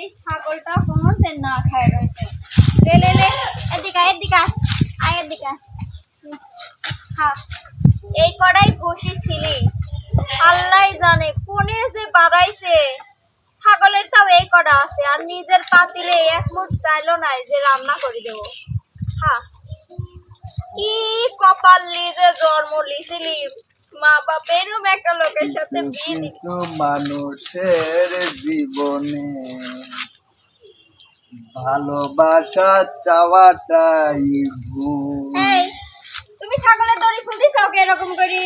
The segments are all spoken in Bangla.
এই ছাগলটা কোনোতে না খায় রয়েছে। লে লে লে এদিকে এদিকে আয় এদিকে খা। এই কড়াই বসেছিলি আল্লাহ জানে কোনে যে বাড়াইছে। ছাগলের তাও এই কড়া আছে আর নিজের পাতিলে এক মুঠ চাইলো নাই যে রান্না করে দেব। হ্যাঁ কি কপাল লিজে জন্ম লিছিলি, মা বাপ এরম একটা লোকের সাথে বিয়ে দিলি। মানুষের জীবনে ভালোবাসা চাওয়াটাই ভুল। এই তুমি ছাগলের দড়ি খুলতে চাও কি এরকম করি?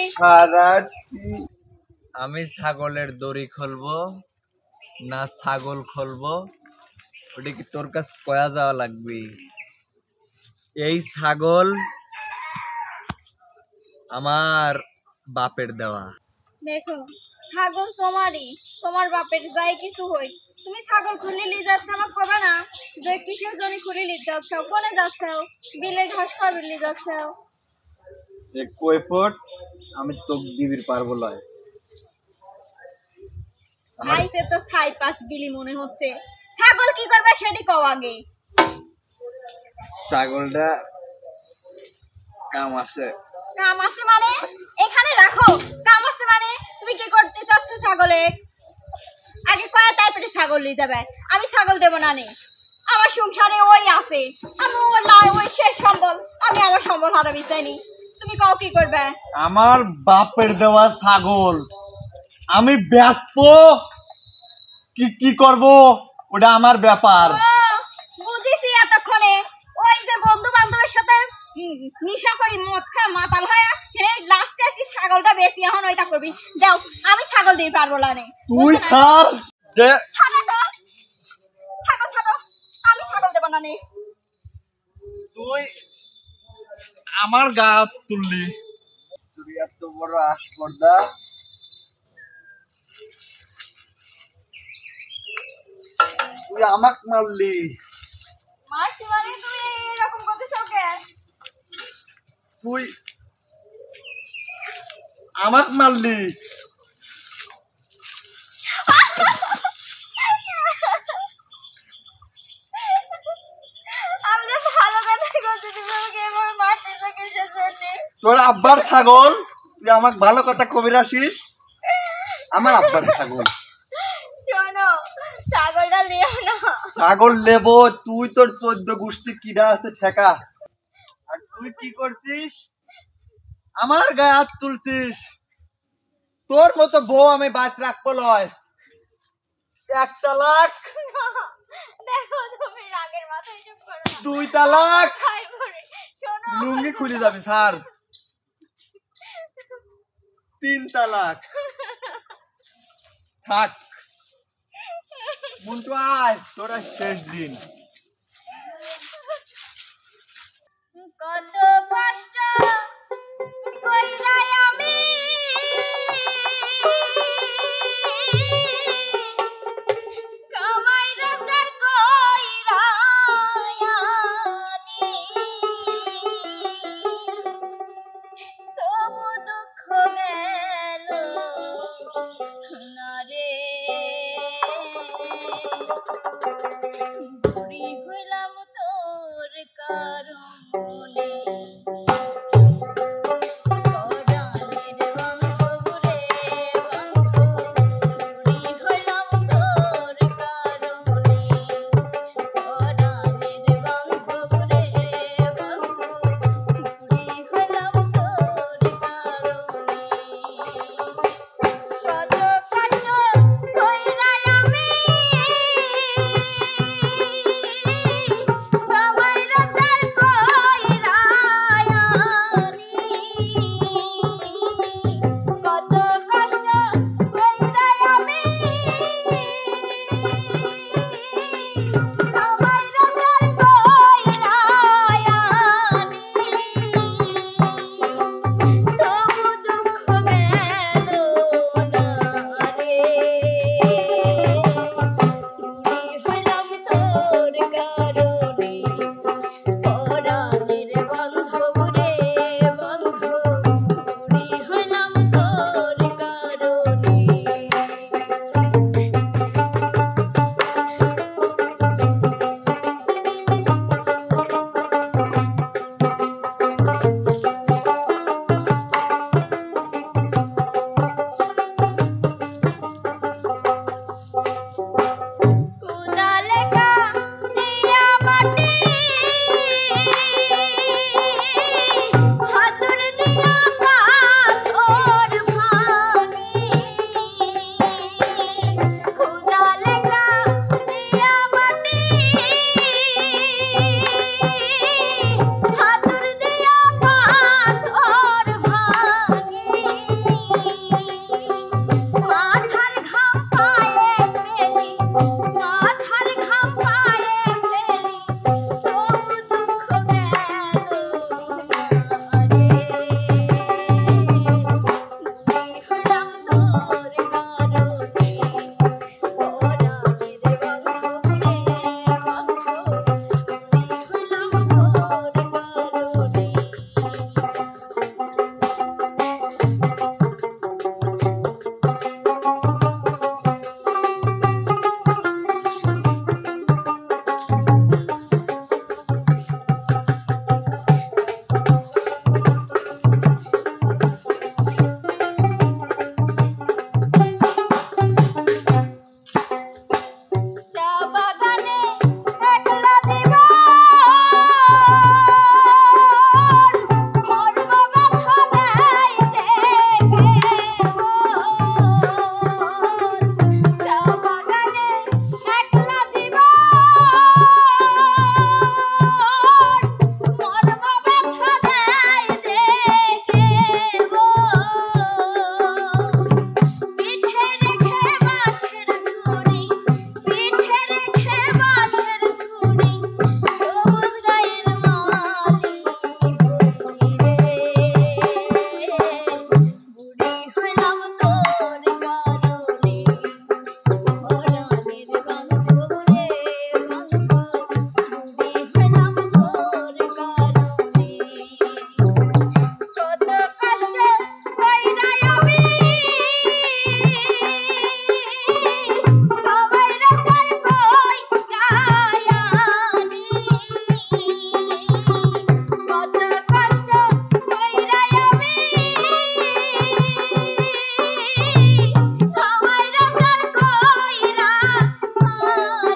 আমি ছাগলের দড়ি খুলবো না ছাগল খুলবো ওটা কি তোর কাছে কয়া যাওয়া লাগবে? এই ছাগল আমার বাপের দেওয়া। দেখো ছাগল তোমারই, তোমার বাপের যাই কিছু হই তুমি ছাগল খুলে নিয়ে যাচ্ছ আমার কবে না যে কিসের জন্য খুলে নিয়ে যাচ্ছ? কোনে যাচ্ছ? বিলে ঘাস খাবে নিয়ে যাচ্ছ? কৈফট আমি তোক দিবির পারবো লয়। আইছে তো ছাই পাশ বিলি মনে হচ্ছে। ছাগল কি করবে সেটি কও আগে। ছাগলটা কাম আছে। কাম আছে মানে এখানে রাখো। কাম আছে মানে তুমি কি করতে চাচ্ছ ছাগলে? আগে কয়া তাই পেটে ছাগল নিয়ে যাবে। আমি ছাগল দেব না নে, আমার সংসারে ওই আছে। আমি ওই শেষ সম্বল, আমি আমার সম্বল হারাবি চাইনি। তুমি কও কি করবে? আমার বাপের দেওয়া ছাগল আমি বেচবো কি কি করব ওটা আমার ব্যাপার। বুঝেছি এতক্ষণে ওই যে বন্ধু বান্ধবের সাথে নিশা করি মদ খা মাতাল হয় লাস্টে আসি ছাগলটা বেশি এখন ওইটা করবি। দাও আমি ছাগল দিয়ে পারবো না নে। তুই ছাড় দে। ছাগল ছাগল আমি ছাগল দেব না নে। তুই আমার গা তুললি। তুই এত বড় আস্পর্ধা তুই আমাক মারলি। মারছি মানে তুই এরকম করতেছ কেন? তুই আমাক মারলি। আমি তো ভালো কথা বলছি তুমি আমাকে এভাবে মারতেছ কিসের জন্য? তোর আব্বার ছাগল তুই আমাক ভালো কথা কবি রাখিস। আমার আব্বার ছাগল। শোনো ছাগলটা লিও না। ছাগল নেবো তুই তোর 14 গোষ্ঠী কিডা আছে ঠেকা। আর তুই কি করছিস? আমার গায়ে হাত তুলছিস। তোর মতো বউ আমি বাদ রাখবো লয়। 1 তালাক। দেখো তুমি রাগের মাথায় চুপ করো না। 2 তালাক। খাই পড়ে শোনো লুঙ্গি খুলে যাবি স্যার। 3 তালাক। থাক মন্টু আয় তোরা শেষ দিন। কত কষ্ট কইরাই আমি কামাই রোজগার কইরাই আনি তবু দুঃখ গেল না রে। বুড়ি হইলাম তোর কারণে।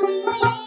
তুই